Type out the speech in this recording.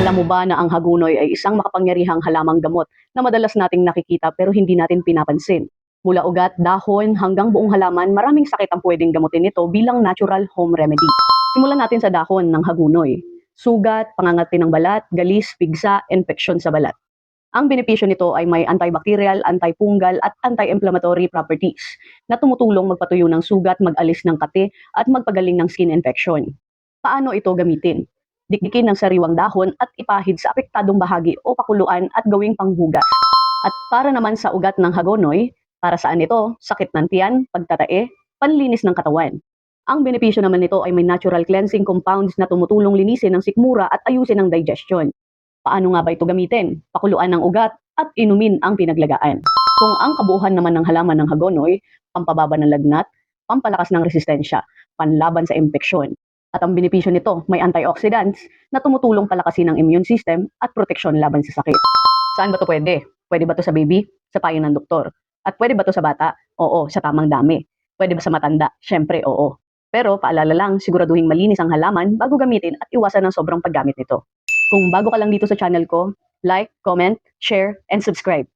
Alam mo ba na ang hagunoy ay isang makapangyarihang halamang gamot na madalas nating nakikita pero hindi natin pinapansin? Mula ugat, dahon, hanggang buong halaman, maraming sakit ang pwedeng gamutin nito bilang natural home remedy. Simulan natin sa dahon ng hagunoy. Sugat, pangangati ng balat, galis, pigsa, infeksyon sa balat. Ang benepisyo nito ay may antibacterial, antifungal at anti-inflammatory properties na tumutulong magpatuyo ng sugat, mag-alis ng kate at magpagaling ng skin infection. Paano ito gamitin? Dikdikin ng sariwang dahon at ipahid sa apektadong bahagi o pakuluan at gawing panghugas. At para naman sa ugat ng hagonoy, para saan ito? Sakit ng tiyan, pagtatae, panlinis ng katawan. Ang benepisyo naman nito ay may natural cleansing compounds na tumutulong linisin ang sikmura at ayusin ang digestion. Paano nga ba ito gamitin? Pakuluan ng ugat at inumin ang pinaglagaan. Kung ang kabuuan naman ng halaman ng hagonoy, pampababa ng lagnat, pampalakas ng resistensya, panlaban sa impeksyon. At ang benepisyo nito, may antioxidants na tumutulong palakasin ang immune system at proteksyon laban sa sakit. Saan ba ito pwede? Pwede ba ito sa baby? Sa payo ng doktor. At pwede ba ito sa bata? Oo, sa tamang dami. Pwede ba sa matanda? Syempre, oo. Pero paalala lang, siguraduhin malinis ang halaman bago gamitin at iwasan ng sobrang paggamit nito. Kung bago ka lang dito sa channel ko, like, comment, share, and subscribe.